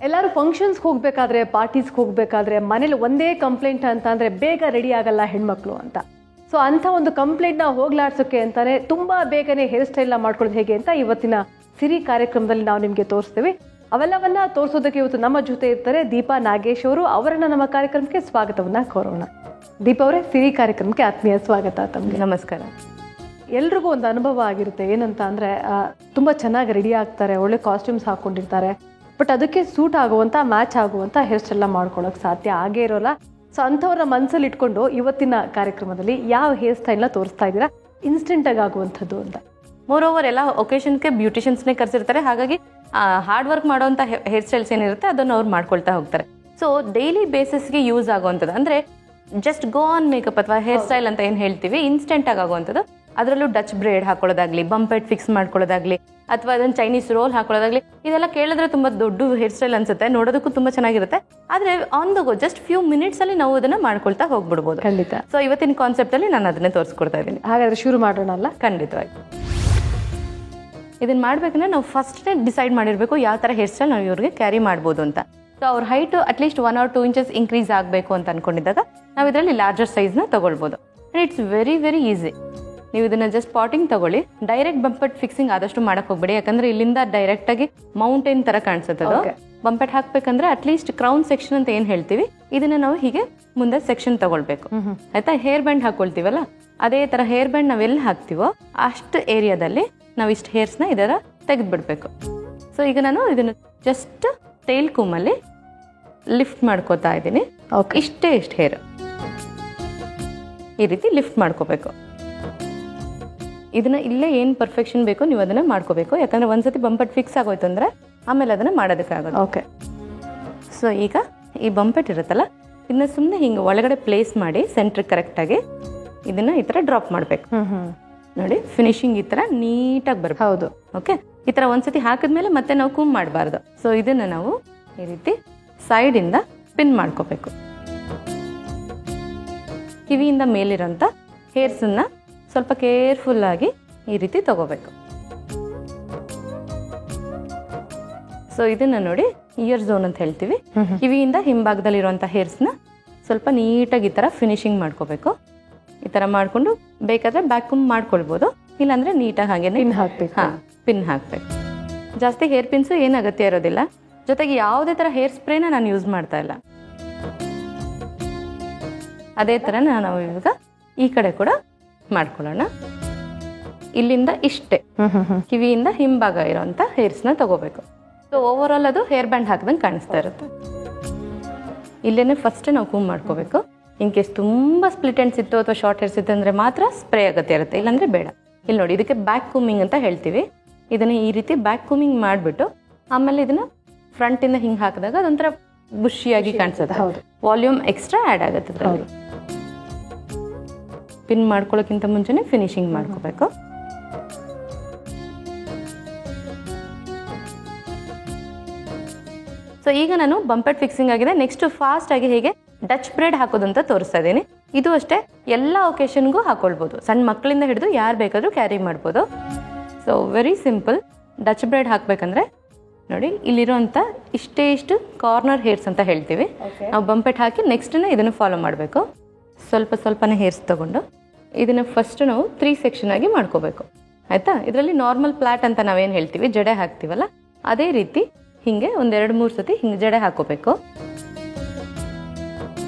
ಎಲ್ಲರೂ ಫಂಕ್ಷನ್ಸ್ಗೆ ಹೋಗಬೇಕಾದ್ರೆ, ಪಾರ್ಟೀಸ್ಗೆ ಹೋಗಬೇಕಾದ್ರೆ ಮನೇಲಿ ಒಂದೇ ಕಂಪ್ಲೇಂಟ್ ಅಂತ ಅಂದರೆ ಬೇಗ ರೆಡಿ ಆಗಲ್ಲ ಹೆಣ್ಮಕ್ಳು ಅಂತ. ಸೊ ಅಂಥ ಒಂದು ಕಂಪ್ಲೇಂಟ್ನ ಹೋಗ್ಲಾಡ್ಸೋಕ್ಕೆ ಅಂತಾನೆ ತುಂಬ ಬೇಗನೆ ಹೇರ್ ಸ್ಟೈಲ್ನ ಮಾಡ್ಕೊಳ್ಳೋದು ಹೇಗೆ ಅಂತ ಇವತ್ತಿನ ಸಿರಿ ಕಾರ್ಯಕ್ರಮದಲ್ಲಿ ನಾವು ನಿಮಗೆ ತೋರಿಸ್ತೀವಿ. ಅವೆಲ್ಲವನ್ನ ತೋರಿಸೋದಕ್ಕೆ ಇವತ್ತು ನಮ್ಮ ಜೊತೆ ಇರ್ತಾರೆ ದೀಪಾ ನಾಗೇಶ್ ಅವರು. ಅವರನ್ನ ನಮ್ಮ ಕಾರ್ಯಕ್ರಮಕ್ಕೆ ಸ್ವಾಗತವನ್ನ ಕೋರೋಣ. ದೀಪಾ ಅವರೇ, ಸಿರಿ ಕಾರ್ಯಕ್ರಮಕ್ಕೆ ಆತ್ಮೀಯ ಸ್ವಾಗತ ತಮಗೆ. ನಮಸ್ಕಾರ. ಎಲ್ರಿಗೂ ಒಂದು ಅನುಭವ ಆಗಿರುತ್ತೆ, ಏನಂತ ಅಂದರೆ ತುಂಬ ಚೆನ್ನಾಗಿ ರೆಡಿ ಆಗ್ತಾರೆ, ಒಳ್ಳೆ ಕಾಸ್ಟ್ಯೂಮ್ಸ್ ಹಾಕ್ಕೊಂಡಿರ್ತಾರೆ, ಬಟ್ ಅದಕ್ಕೆ ಸೂಟ್ ಆಗುವಂಥ, ಮ್ಯಾಚ್ ಆಗುವಂಥ ಹೇರ್ ಸ್ಟೈಲ್ನ ಮಾಡ್ಕೊಳ್ಳೋಕೆ ಸಾಧ್ಯ ಆಗೇ ಇರೋಲ್ಲ. ಸೊ ಅಂಥವ್ರನ್ನ ಮನಸ್ಸಲ್ಲಿ ಇಟ್ಕೊಂಡು ಇವತ್ತಿನ ಕಾರ್ಯಕ್ರಮದಲ್ಲಿ ಯಾವ ಹೇರ್ ಸ್ಟೈಲ್ನ ತೋರಿಸ್ತಾ ಇದ್ದೀರಾ ಇನ್ಸ್ಟೆಂಟಾಗಿ ಆಗುವಂಥದ್ದು ಅಂತ? ಮೋರ್ ಓವರ್ ಎಲ್ಲ ಒಕೇಶನ್ಗೆ ಬ್ಯೂಟಿಷಿಯನ್ಸ್ನೇ ಕರೆಸಿರ್ತಾರೆ, ಹಾಗಾಗಿ ಹಾರ್ಡ್ ವರ್ಕ್ ಮಾಡೋವಂಥ ಹೇರ್ ಸ್ಟೈಲ್ಸ್ ಏನಿರುತ್ತೆ ಅದನ್ನು ಅವ್ರು ಮಾಡ್ಕೊಳ್ತಾ ಹೋಗ್ತಾರೆ. ಸೊ ಡೈಲಿ ಬೇಸಿಸ್ಗೆ ಯೂಸ್ ಆಗುವಂಥದ್ದು ಅಂದರೆ ಜಸ್ಟ್ ಗೋ ಆನ್ ಮೇಕಪ್ ಅಥವಾ ಹೇರ್ ಸ್ಟೈಲ್ ಅಂತ ಏನು ಹೇಳ್ತೀವಿ, ಇನ್ಸ್ಟೆಂಟಾಗಿ ಆಗುವಂಥದ್ದು. ಅದರಲ್ಲೂ ಡಚ್ ಬ್ರೇಡ್ ಹಾಕೊಳ್ಳೋದಾಗ್ಲಿ, ಬಂಪೆಟ್ ಫಿಕ್ಸ್ ಮಾಡ್ಕೊಳ್ಳೋದಾಗ್ಲಿ, ಅಥವಾ ಅದನ್ನು ಚೈನೀಸ್ ರೋಲ್ ಹಾಕೊಳ್ಳೋದಾಗ್ಲಿ, ಇದೆಲ್ಲ ಕೇಳಿದ್ರೆ ತುಂಬ ದೊಡ್ಡ ಹೇರ್ ಸ್ಟೈಲ್ ಅನ್ಸುತ್ತೆ, ನೋಡೋದಕ್ಕೂ ತುಂಬ ಚೆನ್ನಾಗಿರುತ್ತೆ. ಆದರೆ on the go just few ಮಿನಿಟ್ಸಲ್ಲಿ ನಾವು ಅದನ್ನು ಮಾಡ್ಕೊಳ್ತಾ ಹೋಗ್ಬಿಡ್ಬೋದು. ಖಂಡಿತ. ಸೊ ಇವತ್ತಿನ ಕಾನ್ಸೆಪ್ಟಲ್ಲಿ ನಾನು ಅದನ್ನೇ ತೋರಿಸ್ಕೊಡ್ತಾ ಇದ್ದೀನಿ. ಹಾಗಾದರೆ ಶುರು ಮಾಡೋಣ ಅಲ್ಲ? ಖಂಡಿತವಾಗಿ. ಇದನ್ನು ಮಾಡಬೇಕಂದ್ರೆ ನಾವು ಫಸ್ಟ್ನೇ ಡಿಸೈಡ್ ಮಾಡಿರಬೇಕು ಯಾವ ಥರ ಹೇರ್ ಸ್ಟೈಲ್ ನಾವು ಇವ್ರಿಗೆ ಕ್ಯಾರಿ ಮಾಡ್ಬೋದು ಅಂತ. ಸೊ ಅವ್ರ height at least 1 or 2 inches increase ಆಗಬೇಕು ಅಂತ ಅಂದ್ಕೊಂಡಿದ್ದಾಗ ನಾವು ಇದರಲ್ಲಿ ಲಾರ್ಜರ್ ಸೈಜ್ನ ತೊಗೊಳ್ಬೋದು. And it's very very easy. ನೀವು ಇದನ್ನು ಜಸ್ಟ್ ಪಾಟಿಂಗ್ ತೊಗೊಳ್ಳಿ. ಡೈರೆಕ್ಟ್ ಬಂಪೆಟ್ ಫಿಕ್ಸಿಂಗ್ ಆದಷ್ಟು ಮಾಡೋಕ್ಕೆ ಹೋಗ್ಬೇಡಿ, ಯಾಕಂದರೆ ಇಲ್ಲಿಂದ ಡೈರೆಕ್ಟಾಗಿ ಮೌಂಟೇನ್ ಥರ ಕಾಣಿಸುತ್ತೆ ಅದು. ಬಂಪೆಟ್ ಹಾಕಬೇಕಂದ್ರೆ ಅಟ್ಲೀಸ್ಟ್ ಕ್ರೌನ್ ಸೆಕ್ಷನ್ ಅಂತ ಏನು ಹೇಳ್ತೀವಿ, ಇದನ್ನು ನಾವು ಹೀಗೆ ಮುಂದೆ ಸೆಕ್ಷನ್ ತೊಗೊಳ್ಬೇಕು. ಆಯಿತಾ? ಹೇರ್ ಬ್ಯಾಂಡ್ ಹಾಕ್ಕೊಳ್ತೀವಲ್ಲ, ಅದೇ ಥರ ಹೇರ್ ಬ್ಯಾಂಡ್ ನಾವೆಲ್ಲಿ ಹಾಕ್ತೀವೋ ಅಷ್ಟು ಏರಿಯಾದಲ್ಲಿ ನಾವು ಇಷ್ಟು ಹೇರ್ಸ್ನ ಇದರ ತೆಗೆದುಬಿಡ್ಬೇಕು. ಸೊ ಈಗ ನಾನು ಇದನ್ನು ಜಸ್ಟ್ ಟೇಲ್ ಕೂಮಲ್ಲಿ ಲಿಫ್ಟ್ ಮಾಡ್ಕೋತಾ ಇದ್ದೀನಿ. ಇಷ್ಟು ಹೇರ್ ಈ ರೀತಿ ಲಿಫ್ಟ್ ಮಾಡ್ಕೋಬೇಕು. ಇದನ್ನ ಇಲ್ಲೇ ಏನು ಪರ್ಫೆಕ್ಷನ್ ಬೇಕು ನೀವು ಅದನ್ನು ಮಾಡ್ಕೋಬೇಕು, ಯಾಕಂದರೆ ಒಂದ್ಸತಿ ಬಂಪೆಟ್ ಫಿಕ್ಸ್ ಆಗೋಯ್ತು ಅಂದರೆ ಆಮೇಲೆ ಅದನ್ನು ಮಾಡೋದಕ್ಕಾಗೋದು. ಓಕೆ. ಸೊ ಈಗ ಈ ಬಂಪೆಟ್ ಇರುತ್ತಲ್ಲ, ಇದನ್ನ ಸುಮ್ಮನೆ ಹಿಂಗೆ ಒಳಗಡೆ ಪ್ಲೇಸ್ ಮಾಡಿ ಸೆಂಟ್ರಿಗೆ ಕರೆಕ್ಟಾಗಿ ಇದನ್ನು ಈ ಥರ ಡ್ರಾಪ್ ಮಾಡಬೇಕು. ನೋಡಿ, ಫಿನಿಶಿಂಗ್ ಈ ಥರ ನೀಟಾಗಿ ಬರಬೇಕು. ಹೌದು. ಓಕೆ. ಈ ಥರ ಒಂದ್ಸತಿ ಹಾಕಿದ್ಮೇಲೆ ಮತ್ತೆ ನಾವು ಕೂಮ್ ಮಾಡಬಾರ್ದು. ಸೊ ಇದನ್ನು ನಾವು ಈ ರೀತಿ ಸೈಡಿಂದ ಪಿನ್ ಮಾಡ್ಕೋಬೇಕು. ಕಿವಿಯಿಂದ ಮೇಲಿರೋಂಥ ಹೇರ್ಸನ್ನು ಸ್ವಲ್ಪ ಕೇರ್ಫುಲ್ಲಾಗಿ ಈ ರೀತಿ ತಗೋಬೇಕು. ಸೊ ಇದನ್ನು ನೋಡಿ ಇಯರ್ ಝೋನ್ ಅಂತ ಹೇಳ್ತೀವಿ. ಕಿವಿಯಿಂದ ಹಿಂಭಾಗದಲ್ಲಿರುವಂಥ ಹೇರ್ಸ್ನ ಸ್ವಲ್ಪ ನೀಟಾಗಿ ಈ ಥರ ಫಿನಿಶಿಂಗ್ ಮಾಡ್ಕೋಬೇಕು. ಈ ಥರ ಮಾಡಿಕೊಂಡು ಬೇಕಾದರೆ ಬ್ಯಾಕ್ ಕೂಮ್ ಮಾಡ್ಕೊಳ್ಬೋದು, ಇಲ್ಲಾಂದರೆ ನೀಟಾಗಿ ಹಾಗೇ ಪಿನ್ ಹಾಕಬೇಕು. ಹಾಂ, ಪಿನ್ ಹಾಕಬೇಕು. ಜಾಸ್ತಿ ಹೇರ್ ಪಿನ್ಸು ಏನು ಅಗತ್ಯ ಇರೋದಿಲ್ಲ. ಜೊತೆಗೆ ಯಾವುದೇ ಥರ ಹೇರ್ ಸ್ಪ್ರೇನ ನಾನು ಯೂಸ್ ಮಾಡ್ತಾ ಇಲ್ಲ. ಅದೇ ಥರ ನಾವು ಇವಾಗ ಈ ಕಡೆ ಕೂಡ ಮಾಡ್ಕೊಳ್ಳೋಣ. ಇಲ್ಲಿಂದ ಇಷ್ಟೇ ಕಿವಿಯಿಂದ ಹಿಂಭಾಗ ಇರೋಂಥ ಹೇರ್ಸ್ನ ತಗೋಬೇಕು. ಸೊ ಓವರ್ ಆಲ್ ಅದು ಹೇರ್ ಬ್ಯಾಂಡ್ ಹಾಕಿದಂಗೆ ಕಾಣಿಸ್ತಾ ಇರುತ್ತೆ. ಇಲ್ಲೇನೆ ಫಸ್ಟ್ ನಾವು ಕೂಮ್ ಮಾಡ್ಕೋಬೇಕು. ಇನ್ ಕೇಸ್ ತುಂಬ ಸ್ಪ್ಲಿಟ್ ಎಂಡ್ಸ್ ಇತ್ತು ಅಥವಾ ಶಾರ್ಟ್ ಹೇರ್ಸ್ ಇತ್ತು ಅಂದರೆ ಮಾತ್ರ ಸ್ಪ್ರೇ ಅಗತ್ಯ ಇರುತ್ತೆ, ಇಲ್ಲಾಂದರೆ ಬೇಡ. ಇಲ್ಲಿ ನೋಡಿ, ಇದಕ್ಕೆ ಬ್ಯಾಕ್ ಕೂಮಿಂಗ್ ಅಂತ ಹೇಳ್ತೀವಿ. ಇದನ್ನು ಈ ರೀತಿ ಬ್ಯಾಕ್ ಕೂಮಿಂಗ್ ಮಾಡಿಬಿಟ್ಟು ಆಮೇಲೆ ಇದನ್ನು ಫ್ರಂಟಿಂದ ಹಿಂಗೆ ಹಾಕಿದಾಗ ಅದೊಂಥರ ಬುಷಿಯಾಗಿ ಕಾಣಿಸುತ್ತೆ. ಹೌದು, ವಾಲ್ಯೂಮ್ ಎಕ್ಸ್ಟ್ರಾ ಆ್ಯಡ್ ಆಗುತ್ತೆ ಅದರಲ್ಲಿ. ಪಿನ್ ಮಾಡ್ಕೊಳ್ಳೋಕ್ಕಿಂತ ಮುಂಚೆನೇ ಫಿನಿಶಿಂಗ್ ಮಾಡ್ಕೋಬೇಕು. ಸೊ ಈಗ ನಾನು ಬಂಪೆಟ್ ಫಿಕ್ಸಿಂಗ್ ಆಗಿದೆ. ನೆಕ್ಸ್ಟ್ ಫಾಸ್ಟ್ ಆಗಿ ಹೇಗೆ ಡಚ್ ಬ್ರೇಡ್ ಹಾಕೋದಂತ ತೋರಿಸ್ತಾ ಇದ್ದೀನಿ. ಇದು ಅಷ್ಟೇ ಎಲ್ಲ ಒಕೇಶನ್ಗೂ ಹಾಕೊಳ್ಬೋದು, ಸಣ್ಣ ಮಕ್ಕಳಿಂದ ಹಿಡಿದು ಯಾರು ಬೇಕಾದರೂ ಕ್ಯಾರಿ ಮಾಡ್ಬೋದು. So very simple. Dutch braid ಹಾಕಬೇಕಂದ್ರೆ ನೋಡಿ, ಇಲ್ಲಿರೋಂಥ ಇಷ್ಟು ಕಾರ್ನರ್ ಹೇರ್ಸ್ ಅಂತ ಹೇಳ್ತೀವಿ. ನಾವು ಬಂಪೆಟ್ ಹಾಕಿ ನೆಕ್ಸ್ಟನ್ನ ಇದನ್ನು ಫಾಲೋ ಮಾಡಬೇಕು. ಸ್ವಲ್ಪನೇ ಹೇರ್ಸ್ ತೊಗೊಂಡು ಇದನ್ನು ಫಸ್ಟ್ ನಾವು 3 ಸೆಕ್ಷನ್ ಆಗಿ ಮಾಡ್ಕೋಬೇಕು. ಆಯಿತಾ? ಇದರಲ್ಲಿ ನಾರ್ಮಲ್ ಪ್ಲಾಟ್ ಅಂತ ನಾವೇನು ಹೇಳ್ತೀವಿ, ಜಡೆ ಹಾಕ್ತೀವಲ್ಲ, ಅದೇ ರೀತಿ ಹೀಗೆ 1-2-3 ಸತಿ ಹಿಂಗೆ ಜಡೆ ಹಾಕೋಬೇಕು.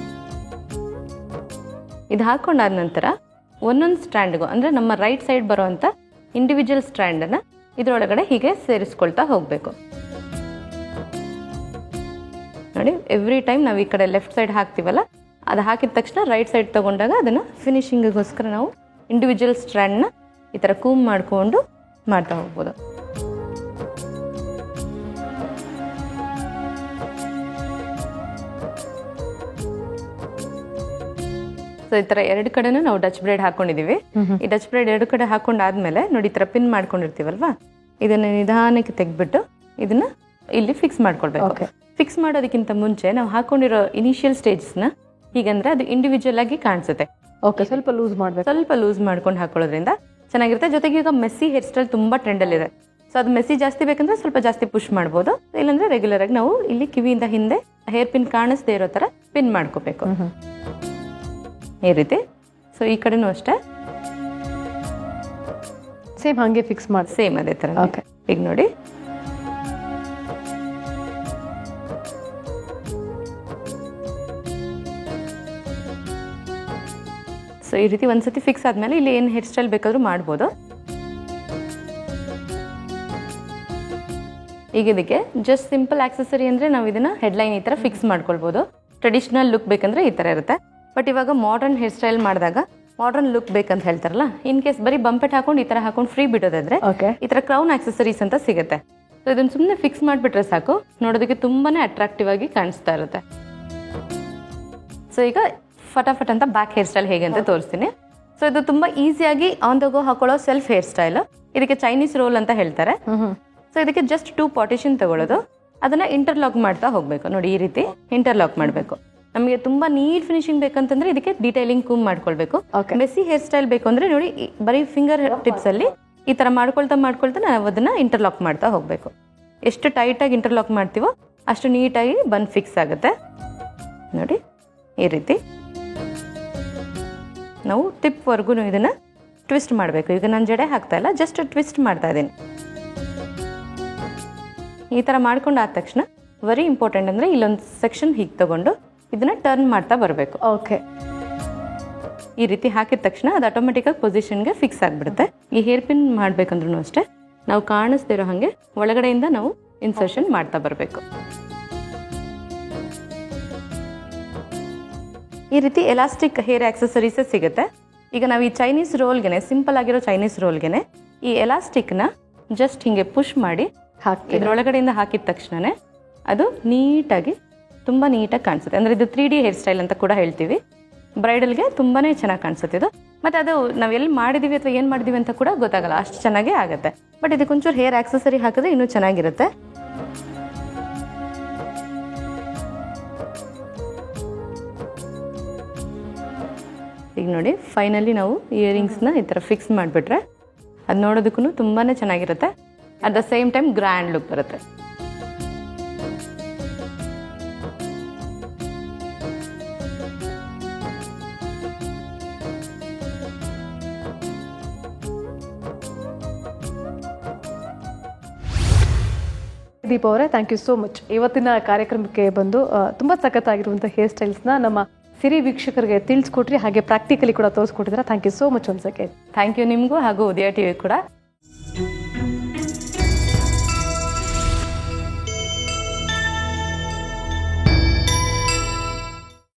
ಇದು ಹಾಕೊಂಡಾದ ನಂತರ ಒಂದೊಂದು ಸ್ಟ್ಯಾಂಡ್ಗೂ, ಅಂದರೆ ನಮ್ಮ ರೈಟ್ ಸೈಡ್ ಬರುವಂಥ ಇಂಡಿವಿಜುವಲ್ ಸ್ಟ್ಯಾಂಡನ್ನು ಇದರೊಳಗಡೆ ಹೀಗೆ ಸೇರಿಸ್ಕೊಳ್ತಾ ಹೋಗಬೇಕು. ನೋಡಿ, ಎವ್ರಿ ಟೈಮ್ ನಾವು ಈ ಕಡೆ ಲೆಫ್ಟ್ ಸೈಡ್ ಹಾಕ್ತೀವಲ್ಲ, ಅದು ಹಾಕಿದ ತಕ್ಷಣ ರೈಟ್ ಸೈಡ್ ತೊಗೊಂಡಾಗ ಅದನ್ನು ಫಿನಿಶಿಂಗಿಗೋಸ್ಕರ ನಾವು ಇಂಡಿವಿಜುವಲ್ ಸ್ಟ್ಯಾಂಡ್ನ ಈ ಥರ ಕೂಮ್ ಮಾಡಿಕೊಂಡು ಮಾಡ್ತಾ ಹೋಗ್ಬೋದು. ಸೊ ಈ ಥರ 2 ಕಡೆನೂ ನಾವು ಡಚ್ ಬ್ರೇಡ್ ಹಾಕೊಂಡಿದ್ದೀವಿ. ಈ ಡಚ್ ಬ್ರೇಡ್ 2 ಕಡೆ ಹಾಕೊಂಡಾದ್ಮೇಲೆ ನೋಡಿ, ಈ ಥರ ಪಿನ್ ಮಾಡ್ಕೊಂಡಿರ್ತೀವಲ್ವಾ, ಇದನ್ನು ನಿಧಾನಕ್ಕೆ ತೆಗೆದ್ಬಿಟ್ಟು ಇದನ್ನು ಇಲ್ಲಿ ಫಿಕ್ಸ್ ಮಾಡ್ಕೊಳ್ಬೇಕು. ಫಿಕ್ಸ್ ಮಾಡೋದಕ್ಕಿಂತ ಮುಂಚೆ ನಾವು ಹಾಕೊಂಡಿರೋ ಇನಿಷಿಯಲ್ ಸ್ಟೇಜ್ಸ್ನ ಹೀಗಂದ್ರೆ ಅದು ಇಂಡಿವಿಜುವಲ್ ಆಗಿ ಕಾಣಿಸುತ್ತೆ. ಓಕೆ, ಸ್ವಲ್ಪ ಲೂಸ್ ಮಾಡಬೇಕು. ಸ್ವಲ್ಪ ಲೂಸ್ ಮಾಡ್ಕೊಂಡು ಹಾಕೊಳ್ಳೋದ್ರಿಂದ ಚೆನ್ನಾಗಿರುತ್ತೆ. ಜೊತೆಗೆ ಈಗ ಮೆಸ್ಸಿ ಹೇರ್ ಸ್ಟೈಲ್ ತುಂಬ ಟ್ರೆಂಡಲ್ಲಿದೆ. ಸೊ ಅದು ಮೆಸಿ ಜಾಸ್ತಿ ಬೇಕಂದ್ರೆ ಸ್ವಲ್ಪ ಜಾಸ್ತಿ ಪುಷ್ ಮಾಡ್ಬೋದು, ಇಲ್ಲಾಂದ್ರೆ ರೆಗ್ಯುಲರ್ ಆಗಿ ನಾವು ಇಲ್ಲಿ ಕಿವಿಯಿಂದ ಹಿಂದೆ ಹೇರ್ ಪಿನ್ ಕಾಣಿಸ್ದೇ ಇರೋ ತರ ಪಿನ್ ಮಾಡ್ಕೋಬೇಕು ಈ ರೀತಿ. ಸೊ ಈ ಕಡೆನೂ ಅಷ್ಟೇ ಸೇಮ್ ಹಂಗೆ ಫಿಕ್ಸ್ ಮಾಡಿ, ಸೇಮ್ ಅದೇ ತರ. ಓಕೆ, ಈಗ ನೋಡಿ ಸೊ ಈ ರೀತಿ ಒಂದ್ಸತಿ ಫಿಕ್ಸ್ ಆದ್ಮೇಲೆ ಇಲ್ಲಿ ಏನು ಹೇರ್ ಸ್ಟೈಲ್ ಬೇಕಾದ್ರೂ ಮಾಡ್ಬೋದು. ಈಗ ಇದಕ್ಕೆ ಜಸ್ಟ್ ಸಿಂಪಲ್ ಆಕ್ಸೆಸರಿ ಅಂದ್ರೆ ನಾವು ಇದನ್ನ ಹೆಡ್ಲೈನ್ ಈ ತರ ಫಿಕ್ಸ್ ಮಾಡ್ಕೊಳ್ಬೋದು. ಟ್ರೆಡಿಷನಲ್ ಲುಕ್ ಬೇಕಂದ್ರೆ ಈ ತರ ಇರುತ್ತೆ. ಬಟ್ ಇವಾಗ ಮಾಡರ್ನ್ ಹೇರ್ ಸ್ಟೈಲ್ ಮಾಡಿದಾಗ ಮಾಡರ್ನ್ ಲುಕ್ ಬೇಕಂತ ಹೇಳ್ತಾರಲ್ಲ, ಇನ್ ಕೇಸ್ ಬರೀ ಬಂಪೆಟ್ ಹಾಕೊಂಡು ಈ ತರ ಹಾಕೊಂಡು ಫ್ರೀ ಬಿಡೋದಾದ್ರೆ ಈ ತರ ಕ್ರೌನ್ ಆಕ್ಸೆಸರೀಸ್ ಅಂತ ಸಿಗುತ್ತೆ. ಸೊ ಇದನ್ನ ಸುಮ್ಮನೆ ಫಿಕ್ಸ್ ಮಾಡಿಬಿಟ್ರೆ ಸಾಕು, ನೋಡೋದಕ್ಕೆ ತುಂಬಾನೇ ಅಟ್ರಾಕ್ಟಿವ್ ಆಗಿ ಕಾಣಿಸ್ತಾ ಇರುತ್ತೆ. ಸೊ ಈಗ ಫಟಾಫಟ್ ಅಂತ ಬ್ಯಾಕ್ ಹೇರ್ ಸ್ಟೈಲ್ ಹೇಗೆ ಅಂತ ತೋರಿಸ್ತೀನಿ. ಸೊ ಇದು ತುಂಬಾ ಈಸಿಯಾಗಿ ಆನ್ ದ ಗೋ ಹಾಕೊಳ್ಳೋ ಸೆಲ್ಫ್ ಹೇರ್ ಸ್ಟೈಲ್. ಇದಕ್ಕೆ ಚೈನೀಸ್ ರೋಲ್ ಅಂತ ಹೇಳ್ತಾರೆ. ಸೊ ಇದಕ್ಕೆ ಜಸ್ಟ್ 2 ಪಾರ್ಟಿಷನ್ ತಗೊಳ್ಳೋದು, ಅದನ್ನ ಇಂಟರ್ಲಾಕ್ ಮಾಡ್ತಾ ಹೋಗ್ಬೇಕು. ನೋಡಿ ಈ ರೀತಿ ಇಂಟರ್ಲಾಕ್ ಮಾಡಬೇಕು. ನಮಗೆ ತುಂಬಾ ನೀಟ್ ಫಿನಿಶಿಂಗ್ ಬೇಕಂತಂದ್ರೆ ಇದಕ್ಕೆ ಡೀಟೈಲಿಂಗ್ ಕೂಮ್ ಮಾಡ್ಕೊಳ್ಬೇಕು. ಮೆಸ್ಸಿ ಹೇರ್ ಸ್ಟೈಲ್ ಬೇಕು ಅಂದ್ರೆ ನೋಡಿ ಬರೀ ಫಿಂಗರ್ ಟಿಪ್ಸ್ ಅಲ್ಲಿ ಈ ತರ ಮಾಡ್ಕೊಳ್ತಾ ನಾವು ಅದನ್ನ ಇಂಟರ್ಲಾಕ್ ಮಾಡ್ತಾ ಹೋಗ್ಬೇಕು. ಎಷ್ಟು ಟೈಟ್ ಆಗಿ ಇಂಟರ್ಲಾಕ್ ಮಾಡ್ತೀವೋ ಅಷ್ಟು ನೀಟಾಗಿ ಬನ್ ಫಿಕ್ಸ್ ಆಗುತ್ತೆ. ನೋಡಿ ಈ ರೀತಿ ನಾವು ಟಿಪ್ ವರ್ಗು ಇದನ್ನ ಟ್ವಿಸ್ಟ್ ಮಾಡಬೇಕು. ಈಗ ನಾನು ಜಡೆ ಹಾಕ್ತಾ ಇಲ್ಲ, ಜಸ್ಟ್ ಟ್ವಿಸ್ಟ್ ಮಾಡ್ತಾ ಇದ್ದೀನಿ. ಈ ತರ ಮಾಡ್ಕೊಂಡು ಆದ ತಕ್ಷಣ ವೆರಿ ಇಂಪಾರ್ಟೆಂಟ್ ಅಂದ್ರೆ ಇಲ್ಲೊಂದು ಸೆಕ್ಷನ್ ಹೀಗೆ ತಗೊಂಡು ಇದನ್ನ ಟರ್ನ್ ಮಾಡ್ತಾ ಬರಬೇಕು. ಓಕೆ, ಈ ರೀತಿ ಹಾಕಿದ ತಕ್ಷಣ ಅದು ಆಟೋಮೆಟಿಕ್ ಆಗಿ ಪೊಸಿಷನ್ಗೆ ಫಿಕ್ಸ್ ಆಗ್ಬಿಡುತ್ತೆ. ಈ ಹೇರ್ ಪಿನ್ ಮಾಡ್ಬೇಕಂದ್ರೂ ಅಷ್ಟೇ ನಾವು ಕಾಣಿಸ್ದಿರೋ ಹಾಗೆ ಒಳಗಡೆಯಿಂದ ನಾವು ಇನ್ಸರ್ಷನ್ ಮಾಡ್ತಾ ಬರಬೇಕು. ಈ ರೀತಿ ಎಲಾಸ್ಟಿಕ್ ಹೇರ್ ಆಕ್ಸೆಸರೀಸ್ ಸಿಗುತ್ತೆ. ಈಗ ನಾವು ಈ ಚೈನೀಸ್ ರೋಲ್ಗೆನೆ, ಸಿಂಪಲ್ ಆಗಿರೋ ಚೈನೀಸ್ ರೋಲ್ಗೆನೆ ಈ ಎಲಾಸ್ಟಿಕ್ನ ಜಸ್ಟ್ ಹಿಂಗೆ ಪುಷ್ ಮಾಡಿ ಇದ್ರೊಳಗಡೆಯಿಂದ ಹಾಕಿದ ತಕ್ಷಣನೇ ಅದು ನೀಟಾಗಿ ತುಂಬಾ ನೀಟಾಗಿ ಕಾಣಿಸುತ್ತೆ. ಅಂದ್ರೆ ಇದು 3D ಹೇರ್ ಸ್ಟೈಲ್ ಅಂತ ಕೂಡ ಹೇಳ್ತೀವಿ. ಬ್ರೈಡಲ್ಗೆ ತುಂಬಾನೇ ಚೆನ್ನಾಗಿ ಕಾಣಿಸುತ್ತೆ ಇದು. ಮತ್ತೆ ಅದು ನಾವು ಎಲ್ಲಿ ಮಾಡಿದೀವಿ ಅಥವಾ ಏನ್ ಮಾಡಿದೀವಿ ಅಂತ ಕೂಡ ಗೊತ್ತಾಗಲ್ಲ, ಅಷ್ಟು ಚೆನ್ನಾಗೇ ಆಗುತ್ತೆ. ಬಟ್ ಇದಕ್ಕೆ ಒಂಚೂರು ಹೇರ್ ಆಕ್ಸೆಸರಿ ಹಾಕಿದ್ರೆ ಇನ್ನೂ ಚೆನ್ನಾಗಿರುತ್ತೆ. ಈಗ ನೋಡಿ ಫೈನಲಿ ನಾವು ಇಯರಿಂಗ್ಸ್ನ ಈ ಥರ ಫಿಕ್ಸ್ ಮಾಡಿಬಿಟ್ರೆ ಅದು ನೋಡೋದಕ್ಕೂ ತುಂಬಾ ಚೆನ್ನಾಗಿರುತ್ತೆ. At the same time grand look ಬರುತ್ತೆ. ದೀಪ ಅವರೇ, ಥ್ಯಾಂಕ್ ಯು ಸೋ ಮಚ್. ಇವತ್ತಿನ ಕಾರ್ಯಕ್ರಮಕ್ಕೆ ಬಂದು ತುಂಬ ಸಖತ್ತಾಗಿರುವಂಥ ಹೇರ್ ಸ್ಟೈಲ್ಸ್ನ ನಮ್ಮ ಸಿರಿ ವೀಕ್ಷಕರಿಗೆ ತಿಳಿಸ್ಕೊಟ್ರಿ, ಹಾಗೆ ಪ್ರಾಕ್ಟಿಕಲಿ ಕೂಡ ತೋರಿಸ್ಕೊಟ್ಟಿದ್ದೀರಾ. Thank you so much once again. Thank you ನಿಮಗೂ ಹಾಗೂ ಉದಯ ಟಿವಿ ಕೂಡ.